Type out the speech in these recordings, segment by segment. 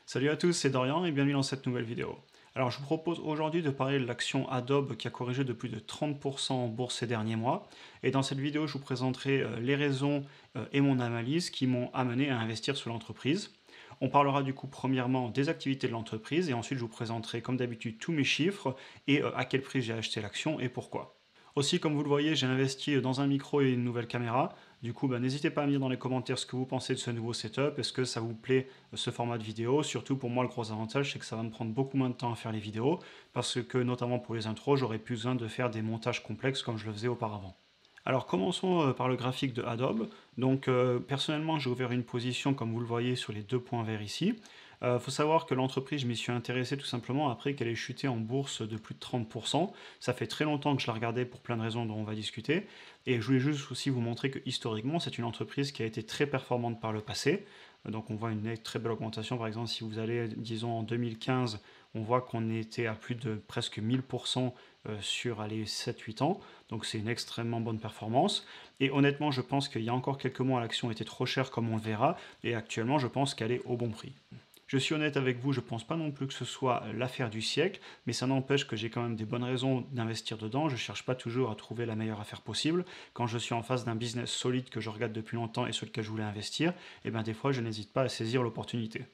Salut à tous, c'est Dorian et bienvenue dans cette nouvelle vidéo. Alors je vous propose aujourd'hui de parler de l'action Adobe qui a corrigé de plus de 30% en bourse ces derniers mois. Et dans cette vidéo, je vous présenterai les raisons et mon analyse qui m'ont amené à investir sur l'entreprise. On parlera du coup premièrement des activités de l'entreprise et ensuite je vous présenterai comme d'habitude tous mes chiffres et à quel prix j'ai acheté l'action et pourquoi. Aussi, comme vous le voyez, j'ai investi dans un micro et une nouvelle caméra. Du coup, n'hésitez pas à me dire dans les commentaires ce que vous pensez de ce nouveau setup. Est-ce que ça vous plaît ce format de vidéo? Surtout pour moi, le gros avantage, c'est que ça va me prendre beaucoup moins de temps à faire les vidéos. Parce que, notamment pour les intros, j'aurais plus besoin de faire des montages complexes comme je le faisais auparavant. Alors commençons par le graphique de Adobe. Donc personnellement j'ai ouvert une position comme vous le voyez sur les deux points verts ici. Il faut savoir que l'entreprise, je m'y suis intéressé tout simplement après qu'elle ait chuté en bourse de plus de 30%. Ça fait très longtemps que je la regardais pour plein de raisons dont on va discuter. Et je voulais juste aussi vous montrer que historiquement c'est une entreprise qui a été très performante par le passé. Donc on voit une très belle augmentation. Par exemple si vous allez disons en 2015, on voit qu'on était à plus de presque 1000% sur les 7-8 ans. Donc c'est une extrêmement bonne performance. Et honnêtement, je pense qu'il y a encore quelques mois, l'action était trop chère comme on le verra. Et actuellement, je pense qu'elle est au bon prix. Je suis honnête avec vous, je pense pas non plus que ce soit l'affaire du siècle, mais ça n'empêche que j'ai quand même des bonnes raisons d'investir dedans. Je cherche pas toujours à trouver la meilleure affaire possible. Quand je suis en face d'un business solide que je regarde depuis longtemps et sur lequel je voulais investir, et bien des fois je n'hésite pas à saisir l'opportunité.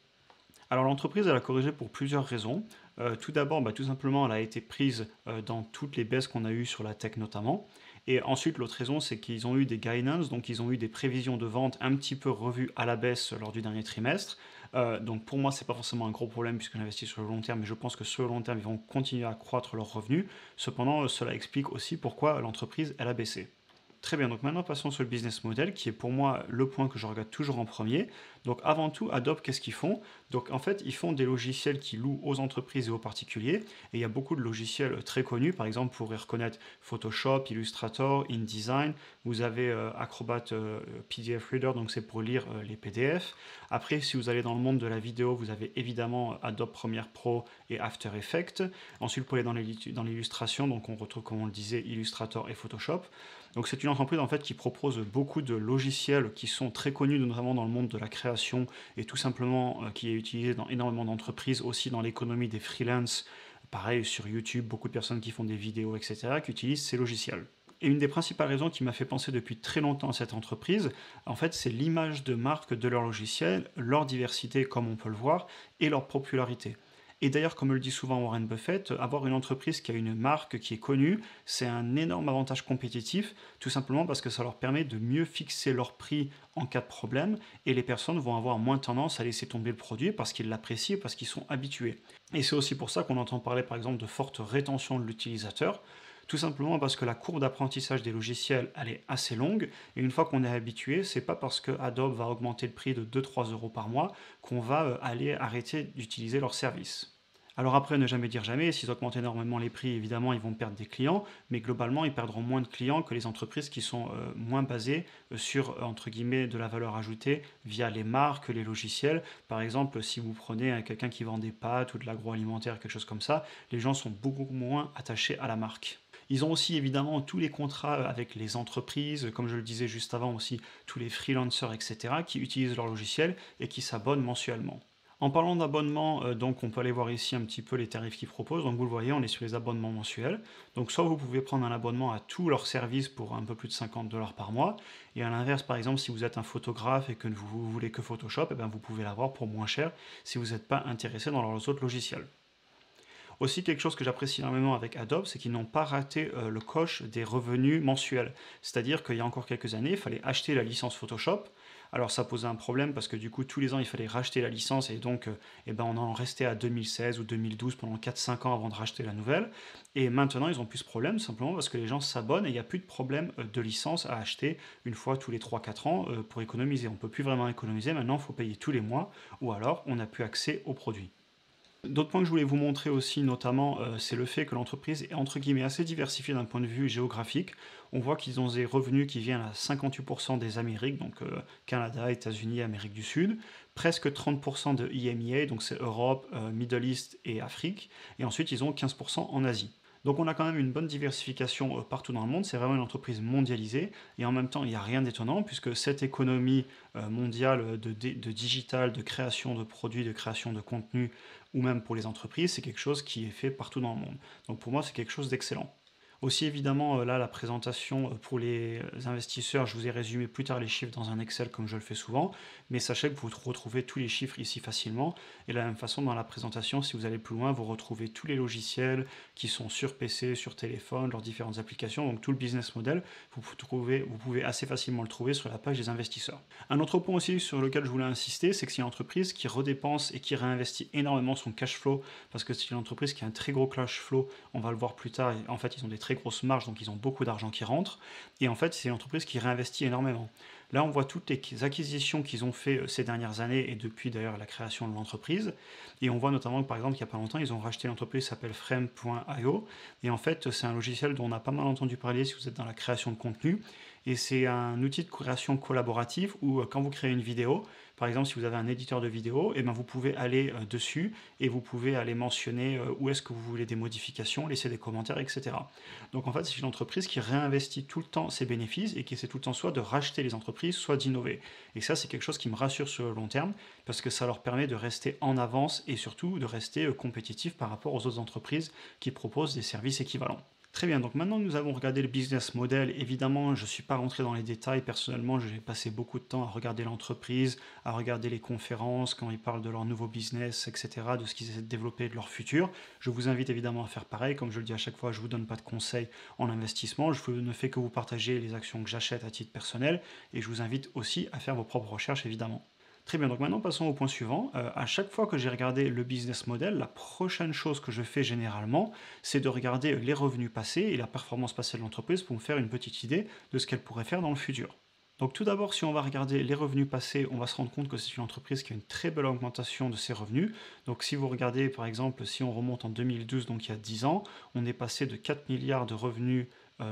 Alors l'entreprise, elle a corrigé pour plusieurs raisons. Tout d'abord, tout simplement, elle a été prise dans toutes les baisses qu'on a eues sur la tech notamment. Et ensuite, l'autre raison, c'est qu'ils ont eu des guidance, donc ils ont eu des prévisions de vente un petit peu revues à la baisse lors du dernier trimestre. Donc pour moi, c'est pas forcément un gros problème puisque j'investis sur le long terme, mais je pense que sur le long terme, ils vont continuer à croître leurs revenus. Cependant, cela explique aussi pourquoi l'entreprise, elle a baissé. Très bien, donc maintenant passons sur le business model qui est pour moi le point que je regarde toujours en premier. Donc avant tout, Adobe, qu'est-ce qu'ils font? Donc en fait, ils font des logiciels qui louent aux entreprises et aux particuliers. Et il y a beaucoup de logiciels très connus. Par exemple, pour y reconnaître Photoshop, Illustrator, InDesign. Vous avez Acrobat PDF Reader, donc c'est pour lire les PDF. Après, si vous allez dans le monde de la vidéo, vous avez évidemment Adobe Premiere Pro et After Effects. Ensuite, pour aller dans l'illustration, donc on retrouve, comme on le disait, Illustrator et Photoshop. Donc c'est une entreprise en fait qui propose beaucoup de logiciels qui sont très connus, notamment dans le monde de la création et tout simplement qui est utilisé dans énormément d'entreprises, aussi dans l'économie des freelances. Pareil sur YouTube, beaucoup de personnes qui font des vidéos, etc., qui utilisent ces logiciels. Et une des principales raisons qui m'a fait penser depuis très longtemps à cette entreprise, en fait, c'est l'image de marque de leur logiciel, leur diversité, comme on peut le voir, et leur popularité. Et d'ailleurs, comme le dit souvent Warren Buffett, avoir une entreprise qui a une marque qui est connue, c'est un énorme avantage compétitif, tout simplement parce que ça leur permet de mieux fixer leur prix en cas de problème, et les personnes vont avoir moins tendance à laisser tomber le produit parce qu'ils l'apprécient et parce qu'ils sont habitués. Et c'est aussi pour ça qu'on entend parler par exemple de forte rétention de l'utilisateur, tout simplement parce que la courbe d'apprentissage des logiciels, elle est assez longue, et une fois qu'on est habitué, c'est pas parce que Adobe va augmenter le prix de 2-3 euros par mois qu'on va aller arrêter d'utiliser leur service. Alors après, ne jamais dire jamais, s'ils augmentent énormément les prix, évidemment, ils vont perdre des clients, mais globalement, ils perdront moins de clients que les entreprises qui sont moins basées sur, entre guillemets, de la valeur ajoutée via les marques, les logiciels. Par exemple, si vous prenez quelqu'un qui vend des pâtes ou de l'agroalimentaire, quelque chose comme ça, les gens sont beaucoup moins attachés à la marque. Ils ont aussi évidemment tous les contrats avec les entreprises, comme je le disais juste avant aussi, tous les freelancers, etc., qui utilisent leur logiciel et qui s'abonnent mensuellement. En parlant d'abonnement, donc on peut aller voir ici un petit peu les tarifs qu'ils proposent. Donc vous le voyez, on est sur les abonnements mensuels. Donc soit vous pouvez prendre un abonnement à tous leurs services pour un peu plus de 50 $ par mois. Et à l'inverse, par exemple, si vous êtes un photographe et que vous voulez que Photoshop, eh bien, vous pouvez l'avoir pour moins cher si vous n'êtes pas intéressé dans leurs autres logiciels. Aussi, quelque chose que j'apprécie énormément avec Adobe, c'est qu'ils n'ont pas raté le coche des revenus mensuels. C'est-à-dire qu'il y a encore quelques années, il fallait acheter la licence Photoshop. Alors ça posait un problème parce que du coup, tous les ans, il fallait racheter la licence et donc on en restait à 2016 ou 2012 pendant 4-5 ans avant de racheter la nouvelle. Et maintenant, ils n'ont plus ce problème simplement parce que les gens s'abonnent et il n'y a plus de problème de licence à acheter une fois tous les 3-4 ans pour économiser. On ne peut plus vraiment économiser, maintenant, il faut payer tous les mois ou alors on n'a plus accès aux produits. D'autres points que je voulais vous montrer aussi, notamment, c'est le fait que l'entreprise est entre guillemets assez diversifiée d'un point de vue géographique. On voit qu'ils ont des revenus qui viennent à 58% des Amériques, donc Canada, États-Unis, Amérique du Sud, presque 30% de EMEA, donc c'est Europe, Middle East et Afrique, et ensuite ils ont 15% en Asie. Donc on a quand même une bonne diversification partout dans le monde, c'est vraiment une entreprise mondialisée, et en même temps il n'y a rien d'étonnant, puisque cette économie mondiale de digital, de création de produits, de création de contenu, ou même pour les entreprises, c'est quelque chose qui est fait partout dans le monde. Donc pour moi c'est quelque chose d'excellent. Aussi évidemment, là, la présentation pour les investisseurs, je vous ai résumé plus tard les chiffres dans un Excel comme je le fais souvent, mais sachez que vous retrouvez tous les chiffres ici facilement. Et de la même façon, dans la présentation, si vous allez plus loin, vous retrouvez tous les logiciels qui sont sur PC, sur téléphone, leurs différentes applications, donc tout le business model, vous pouvez assez facilement le trouver sur la page des investisseurs. Un autre point aussi sur lequel je voulais insister, c'est que c'est une entreprise qui redépense et qui réinvestit énormément son cash flow, parce que c'est une entreprise qui a un très gros cash flow, on va le voir plus tard, en fait ils ont des très grosses marges, donc ils ont beaucoup d'argent qui rentre, et en fait c'est une entreprise qui réinvestit énormément. Là on voit toutes les acquisitions qu'ils ont fait ces dernières années, et depuis d'ailleurs la création de l'entreprise, et on voit notamment que par exemple il n'y a pas longtemps ils ont racheté l'entreprise qui s'appelle Frame.io, et en fait c'est un logiciel dont on a pas mal entendu parler si vous êtes dans la création de contenu, et c'est un outil de création collaborative où quand vous créez une vidéo, par exemple si vous avez un éditeur de vidéo, et ben vous pouvez aller dessus et vous pouvez aller mentionner où est-ce que vous voulez des modifications, laisser des commentaires, etc. Donc en fait c'est une entreprise qui réinvestit tout le temps ses bénéfices et qui essaie tout le temps soit de racheter les entreprises, soit d'innover. Et ça c'est quelque chose qui me rassure sur le long terme parce que ça leur permet de rester en avance et surtout de rester compétitifs par rapport aux autres entreprises qui proposent des services équivalents. Très bien, donc maintenant que nous avons regardé le business model, évidemment, je ne suis pas rentré dans les détails. Personnellement, j'ai passé beaucoup de temps à regarder l'entreprise, à regarder les conférences, quand ils parlent de leur nouveau business, etc., de ce qu'ils essaient de développer, de leur futur. Je vous invite évidemment à faire pareil. Comme je le dis à chaque fois, je ne vous donne pas de conseils en investissement. Je ne fais que vous partager les actions que j'achète à titre personnel. Et je vous invite aussi à faire vos propres recherches, évidemment. Très bien, donc maintenant passons au point suivant. À chaque fois que j'ai regardé le business model, la prochaine chose que je fais généralement, c'est de regarder les revenus passés et la performance passée de l'entreprise pour me faire une petite idée de ce qu'elle pourrait faire dans le futur. Donc tout d'abord, si on va regarder les revenus passés, on va se rendre compte que c'est une entreprise qui a une très belle augmentation de ses revenus. Donc si vous regardez par exemple, si on remonte en 2012, donc il y a 10 ans, on est passé de 4 milliards de revenus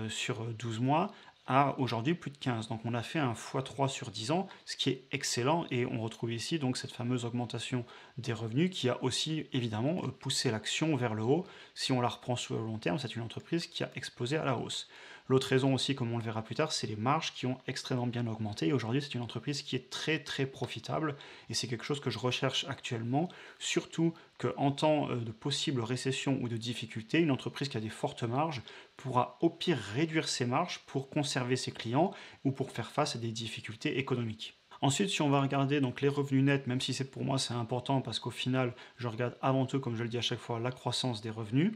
sur 12 mois à aujourd'hui plus de 15. Donc on a fait un x3 sur 10 ans, ce qui est excellent, et on retrouve ici donc cette fameuse augmentation des revenus qui a aussi évidemment poussé l'action vers le haut. Si on la reprend sur le long terme, c'est une entreprise qui a explosé à la hausse. L'autre raison aussi, comme on le verra plus tard, c'est les marges qui ont extrêmement bien augmenté. Et aujourd'hui, c'est une entreprise qui est très très profitable. Et c'est quelque chose que je recherche actuellement, surtout qu'en temps de possible récession ou de difficulté, une entreprise qui a des fortes marges pourra au pire réduire ses marges pour conserver ses clients ou pour faire face à des difficultés économiques. Ensuite, si on va regarder donc les revenus nets, même si c'est pour moi c'est important parce qu'au final, je regarde avant tout, comme je le dis à chaque fois, la croissance des revenus.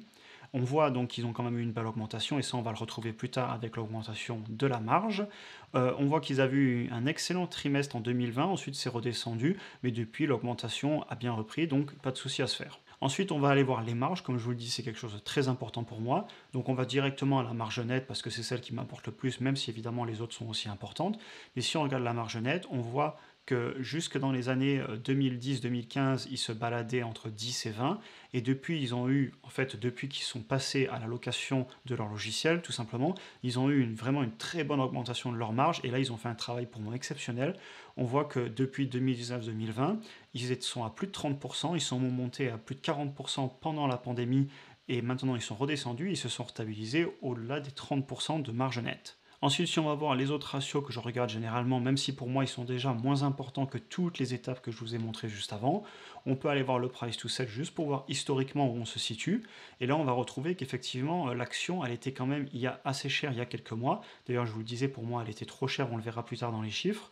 On voit donc qu'ils ont quand même eu une belle augmentation, et ça on va le retrouver plus tard avec l'augmentation de la marge. On voit qu'ils avaient eu un excellent trimestre en 2020, ensuite c'est redescendu, mais depuis l'augmentation a bien repris, donc pas de souci à se faire. Ensuite, on va aller voir les marges. Comme je vous le dis, c'est quelque chose de très important pour moi. Donc, on va directement à la marge nette parce que c'est celle qui m'apporte le plus, même si évidemment les autres sont aussi importantes. Mais si on regarde la marge nette, on voit que jusque dans les années 2010-2015, ils se baladaient entre 10 et 20. Et depuis, ils ont eu, en fait, depuis qu'ils sont passés à la location de leur logiciel, tout simplement, ils ont eu vraiment une très bonne augmentation de leur marge. Et là, ils ont fait un travail pour moi exceptionnel. On voit que depuis 2019-2020, ils sont à plus de 30%, ils sont montés à plus de 40% pendant la pandémie, et maintenant ils sont redescendus, ils se sont stabilisés au-delà des 30% de marge nette. Ensuite, si on va voir les autres ratios que je regarde généralement, même si pour moi ils sont déjà moins importants que toutes les étapes que je vous ai montrées juste avant, on peut aller voir le price to sell juste pour voir historiquement où on se situe. Et là, on va retrouver qu'effectivement, l'action, elle était quand même assez chère il y a quelques mois. D'ailleurs, je vous le disais, pour moi, elle était trop chère, on le verra plus tard dans les chiffres.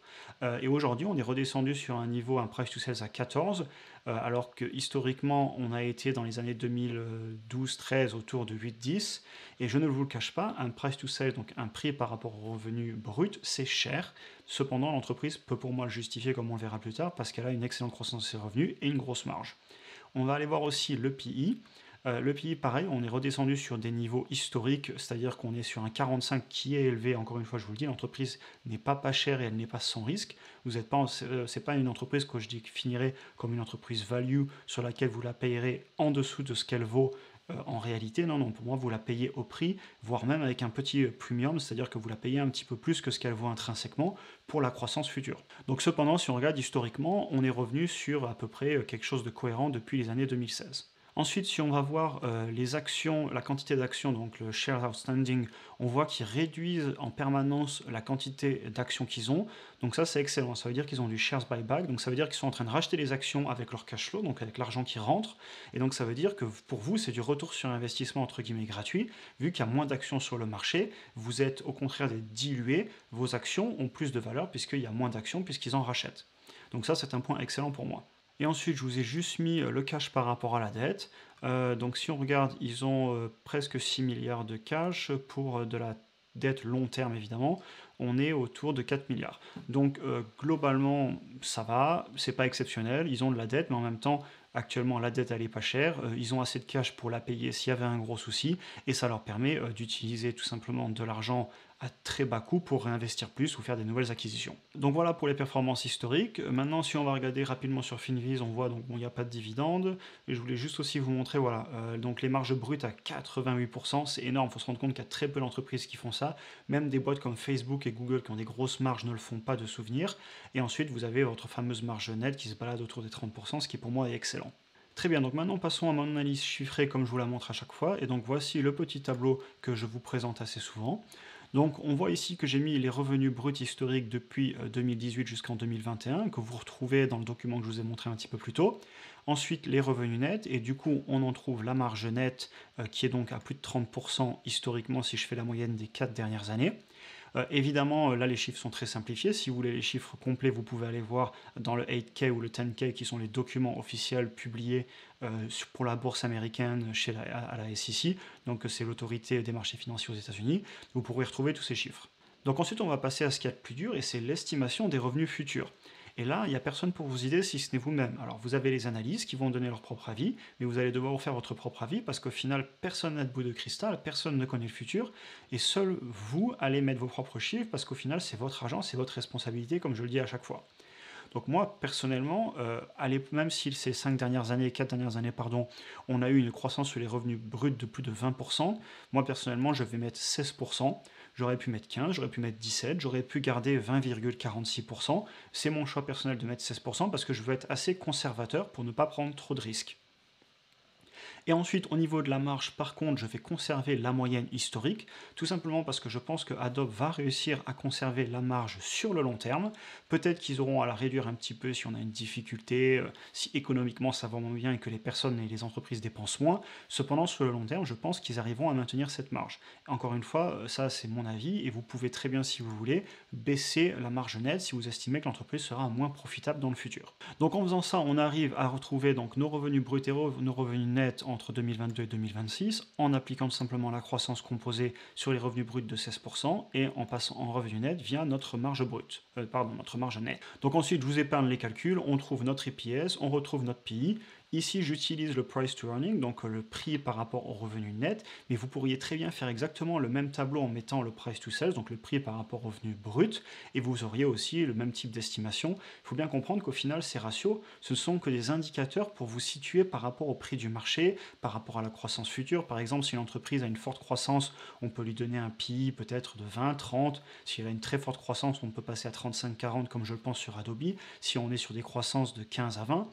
Et aujourd'hui, on est redescendu sur un niveau, un price to sales à 14, alors que historiquement, on a été dans les années 2012-13 autour de 8-10. Et je ne vous le cache pas, un price to sales, donc un prix par rapport au revenu brut, c'est cher. Cependant, l'entreprise peut pour moi le justifier, comme on le verra plus tard, parce qu'elle a une excellente croissance de ses revenus et une grosse marge. On va aller voir aussi le PI. Le PI, pareil, on est redescendu sur des niveaux historiques, c'est-à-dire qu'on est sur un 45 qui est élevé. Encore une fois, je vous le dis, l'entreprise n'est pas chère et elle n'est pas sans risque. Vous n'êtes pas, c'est pas une entreprise que je définirais comme une entreprise value sur laquelle vous la payerez en dessous de ce qu'elle vaut. En réalité, non, pour moi, vous la payez au prix, voire même avec un petit premium, c'est-à-dire que vous la payez un petit peu plus que ce qu'elle vaut intrinsèquement pour la croissance future. Donc cependant, si on regarde historiquement, on est revenu sur à peu près quelque chose de cohérent depuis les années 2016. Ensuite, si on va voir les actions, la quantité d'actions, donc le shares outstanding, on voit qu'ils réduisent en permanence la quantité d'actions qu'ils ont. Donc ça, c'est excellent. Ça veut dire qu'ils ont du shares buyback. Donc ça veut dire qu'ils sont en train de racheter les actions avec leur cash flow, donc avec l'argent qui rentre. Et donc ça veut dire que pour vous, c'est du retour sur investissement entre guillemets gratuit. Vu qu'il y a moins d'actions sur le marché, vous êtes au contraire des dilués. Vos actions ont plus de valeur puisqu'il y a moins d'actions puisqu'ils en rachètent. Donc ça, c'est un point excellent pour moi. Et ensuite, je vous ai juste mis le cash par rapport à la dette. Donc si on regarde, ils ont presque 6 milliards de cash pour de la dette long terme évidemment. On est autour de 4 milliards. Donc globalement, ça va, c'est pas exceptionnel. Ils ont de la dette, mais en même temps, actuellement, la dette, elle est pas chère. Ils ont assez de cash pour la payer s'il y avait un gros souci. Et ça leur permet d'utiliser tout simplement de l'argent à très bas coût pour réinvestir plus ou faire des nouvelles acquisitions. Donc voilà pour les performances historiques. Maintenant, si on va regarder rapidement sur Finviz, on voit donc bon, il n'y a pas de dividendes. Et je voulais juste aussi vous montrer, voilà, donc les marges brutes à 88%, c'est énorme. Il faut se rendre compte qu'il y a très peu d'entreprises qui font ça. Même des boîtes comme Facebook et Google qui ont des grosses marges ne le font pas de souvenir. Et ensuite, vous avez votre fameuse marge nette qui se balade autour des 30%, ce qui pour moi est excellent. Très bien, donc maintenant passons à mon analyse chiffrée comme je vous la montre à chaque fois. Et donc voici le petit tableau que je vous présente assez souvent. Donc on voit ici que j'ai mis les revenus bruts historiques depuis 2018 jusqu'en 2021, que vous retrouvez dans le document que je vous ai montré un petit peu plus tôt. Ensuite les revenus nets, et du coup on en trouve la marge nette qui est donc à plus de 30% historiquement si je fais la moyenne des 4 dernières années. Évidemment, là les chiffres sont très simplifiés. Si vous voulez les chiffres complets, vous pouvez aller voir dans le 8K ou le 10K qui sont les documents officiels publiés pour la bourse américaine à la SEC. Donc c'est l'autorité des marchés financiers aux États-Unis. Vous pourrez retrouver tous ces chiffres. Donc ensuite, on va passer à ce qu'il y a de plus dur et c'est l'estimation des revenus futurs. Et là, il n'y a personne pour vous aider si ce n'est vous-même. Alors vous avez les analyses qui vont donner leur propre avis, mais vous allez devoir vous faire votre propre avis parce qu'au final, personne n'a de bout de cristal, personne ne connaît le futur, et seul vous allez mettre vos propres chiffres parce qu'au final, c'est votre argent, c'est votre responsabilité, comme je le dis à chaque fois. Donc moi, personnellement, même si ces 5 dernières années, 4 dernières années, pardon, on a eu une croissance sur les revenus bruts de plus de 20%, moi personnellement, je vais mettre 16%. J'aurais pu mettre 15, j'aurais pu mettre 17, j'aurais pu garder 20,46%. C'est mon choix personnel de mettre 16% parce que je veux être assez conservateur pour ne pas prendre trop de risques. Et ensuite, au niveau de la marge, par contre, je vais conserver la moyenne historique, tout simplement parce que je pense que Adobe va réussir à conserver la marge sur le long terme. Peut-être qu'ils auront à la réduire un petit peu si on a une difficulté, si économiquement ça va moins bien et que les personnes et les entreprises dépensent moins. Cependant, sur le long terme, je pense qu'ils arriveront à maintenir cette marge. Encore une fois, ça c'est mon avis et vous pouvez très bien, si vous voulez, baisser la marge nette si vous estimez que l'entreprise sera moins profitable dans le futur. Donc en faisant ça, on arrive à retrouver donc nos revenus bruts et nos revenus nets entre 2022 et 2026 en appliquant tout simplement la croissance composée sur les revenus bruts de 16% et en passant en revenu net via notre marge brute, notre marge nette. Donc ensuite, je vous épargne les calculs, on trouve notre EPS, on retrouve notre PI. Ici, j'utilise le price to earning, donc le prix par rapport au revenu net, mais vous pourriez très bien faire exactement le même tableau en mettant le price to sales, donc le prix par rapport au revenu brut, et vous auriez aussi le même type d'estimation. Il faut bien comprendre qu'au final, ces ratios, ce sont que des indicateurs pour vous situer par rapport au prix du marché, par rapport à la croissance future. Par exemple, si l'entreprise a une forte croissance, on peut lui donner un PI peut-être de 20, 30. Si elle a une très forte croissance, on peut passer à 35, 40 comme je le pense sur Adobe, si on est sur des croissances de 15 à 20.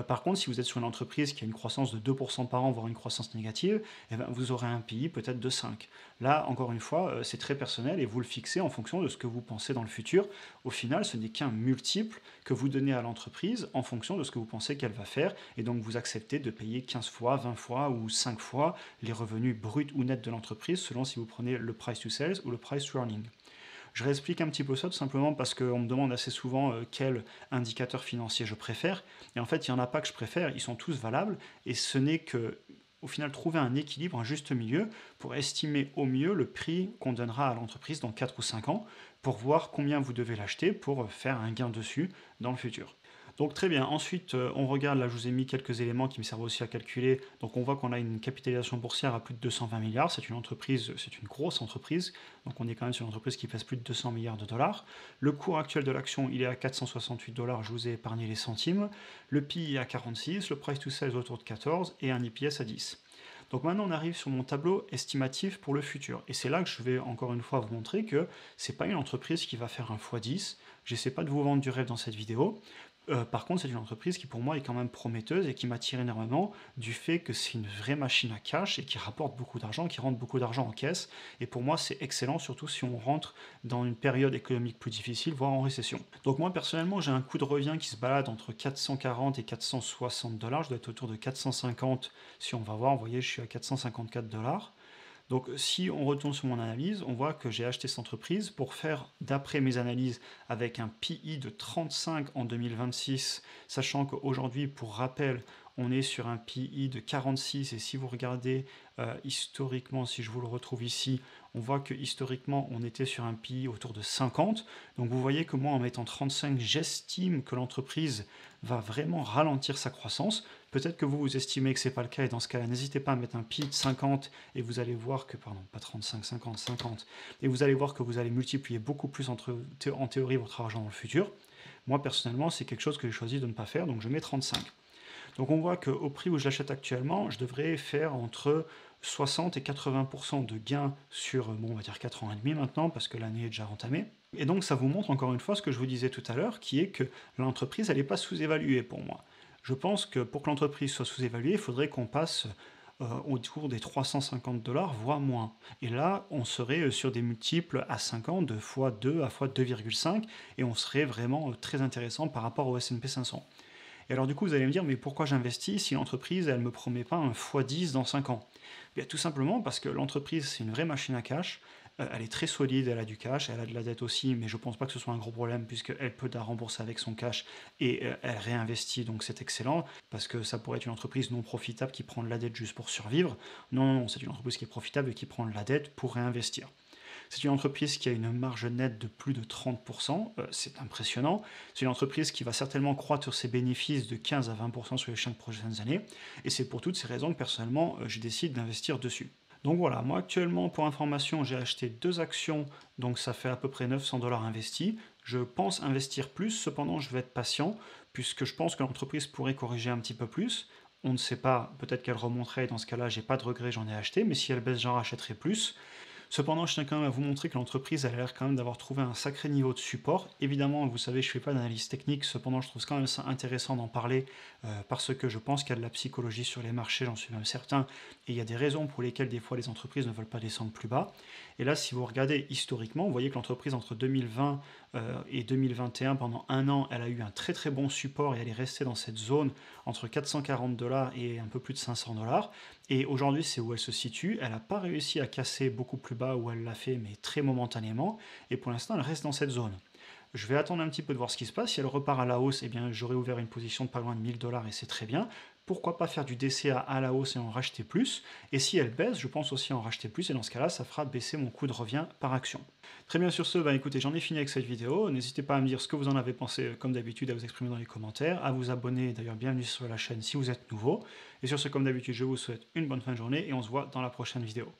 Par contre, si vous êtes sur une entreprise qui a une croissance de 2% par an, voire une croissance négative, eh bien, vous aurez un PI peut-être de 5. Là, encore une fois, c'est très personnel et vous le fixez en fonction de ce que vous pensez dans le futur. Au final, ce n'est qu'un multiple que vous donnez à l'entreprise en fonction de ce que vous pensez qu'elle va faire. Et donc, vous acceptez de payer 15 fois, 20 fois ou 5 fois les revenus bruts ou nets de l'entreprise selon si vous prenez le price to sales ou le price to earning. Je réexplique un petit peu ça tout simplement parce qu'on me demande assez souvent quel indicateur financier je préfère. Et en fait, il n'y en a pas que je préfère, ils sont tous valables. Et ce n'est que, au final, trouver un équilibre, un juste milieu pour estimer au mieux le prix qu'on donnera à l'entreprise dans 4 ou 5 ans pour voir combien vous devez l'acheter pour faire un gain dessus dans le futur. Donc très bien, ensuite on regarde, là je vous ai mis quelques éléments qui me servent aussi à calculer, donc on voit qu'on a une capitalisation boursière à plus de 220 milliards, c'est une entreprise, c'est une grosse entreprise, donc on est quand même sur une entreprise qui pèse plus de 200 milliards de dollars. Le cours actuel de l'action il est à 468 dollars, je vous ai épargné les centimes, le PI est à 46, le price to sales autour de 14 et un EPS à 10. Donc maintenant on arrive sur mon tableau estimatif pour le futur. Et c'est là que je vais encore une fois vous montrer que c'est pas une entreprise qui va faire un x10. J'essaie pas de vous vendre du rêve dans cette vidéo. Par contre, c'est une entreprise qui pour moi est quand même prometteuse et qui m'attire énormément du fait que c'est une vraie machine à cash et qui rapporte beaucoup d'argent, qui rentre beaucoup d'argent en caisse. Et pour moi, c'est excellent, surtout si on rentre dans une période économique plus difficile, voire en récession. Donc moi, personnellement, j'ai un coût de revient qui se balade entre 440 et 460 dollars. Je dois être autour de 450 si on va voir. Vous voyez, je suis à 454 dollars. Donc si on retourne sur mon analyse, on voit que j'ai acheté cette entreprise pour faire, d'après mes analyses, avec un PI de 35 en 2026, sachant qu'aujourd'hui, pour rappel, on est sur un PI de 46, et si vous regardez historiquement, si je vous le retrouve ici, on voit que historiquement, on était sur un PI autour de 50. Donc vous voyez que moi, en mettant 35, j'estime que l'entreprise va vraiment ralentir sa croissance. Peut-être que vous estimez que ce n'est pas le cas, et dans ce cas-là, n'hésitez pas à mettre un PI de 50, et vous allez voir que, pardon, pas 35, 50, 50, et vous allez voir que vous allez multiplier beaucoup plus en théorie votre argent dans le futur. Moi, personnellement, c'est quelque chose que j'ai choisi de ne pas faire, donc je mets 35. Donc on voit qu'au prix où je l'achète actuellement, je devrais faire entre 60 et 80% de gains sur, bon, on va dire 4 ans et demi maintenant, parce que l'année est déjà entamée. Et donc ça vous montre encore une fois ce que je vous disais tout à l'heure, qui est que l'entreprise, elle n'est pas sous-évaluée pour moi. Je pense que pour que l'entreprise soit sous-évaluée, il faudrait qu'on passe autour des 350 dollars, voire moins. Et là, on serait sur des multiples à 50, de x2 à x2,5, et on serait vraiment très intéressant par rapport au S&P 500. Et alors du coup, vous allez me dire, mais pourquoi j'investis si l'entreprise, elle ne me promet pas un x10 dans 5 ans? Bien, tout simplement parce que l'entreprise, c'est une vraie machine à cash, elle est très solide, elle a du cash, elle a de la dette aussi, mais je ne pense pas que ce soit un gros problème puisqu'elle peut la rembourser avec son cash et elle réinvestit, donc c'est excellent, parce que ça pourrait être une entreprise non profitable qui prend de la dette juste pour survivre. Non, non, non, c'est une entreprise qui est profitable et qui prend de la dette pour réinvestir. C'est une entreprise qui a une marge nette de plus de 30%, c'est impressionnant. C'est une entreprise qui va certainement croître ses bénéfices de 15 à 20% sur les 5 prochaines années, et c'est pour toutes ces raisons que personnellement, je décide d'investir dessus. Donc voilà, moi actuellement, pour information, j'ai acheté 2 actions, donc ça fait à peu près 900 dollars investis. Je pense investir plus, cependant je vais être patient, puisque je pense que l'entreprise pourrait corriger un petit peu plus. On ne sait pas, peut-être qu'elle remonterait, dans ce cas-là, j'ai pas de regret, j'en ai acheté, mais si elle baisse, j'en rachèterai plus. Cependant, je tiens quand même à vous montrer que l'entreprise a l'air quand même d'avoir trouvé un sacré niveau de support. Évidemment, vous savez, je ne fais pas d'analyse technique, cependant, je trouve quand même ça intéressant d'en parler parce que je pense qu'il y a de la psychologie sur les marchés, j'en suis même certain, et il y a des raisons pour lesquelles des fois les entreprises ne veulent pas descendre plus bas. Et là, si vous regardez historiquement, vous voyez que l'entreprise entre 2020 et 2021, pendant un an, elle a eu un très très bon support et elle est restée dans cette zone entre 440 dollars et un peu plus de 500 dollars. Et aujourd'hui, c'est où elle se situe. Elle n'a pas réussi à casser beaucoup plus bas où elle l'a fait, mais très momentanément. Et pour l'instant, elle reste dans cette zone. Je vais attendre un petit peu de voir ce qui se passe. Si elle repart à la hausse, eh bien, j'aurai ouvert une position de pas loin de 1000 dollars et c'est très bien. Pourquoi pas faire du DCA à la hausse et en racheter plus? Et si elle baisse, je pense aussi en racheter plus. Et dans ce cas-là, ça fera baisser mon coût de revient par action. Très bien, sur ce, bah, écoutez, j'en ai fini avec cette vidéo. N'hésitez pas à me dire ce que vous en avez pensé, comme d'habitude, à vous exprimer dans les commentaires, à vous abonner. D'ailleurs, bienvenue sur la chaîne si vous êtes nouveau. Et sur ce, comme d'habitude, je vous souhaite une bonne fin de journée et on se voit dans la prochaine vidéo.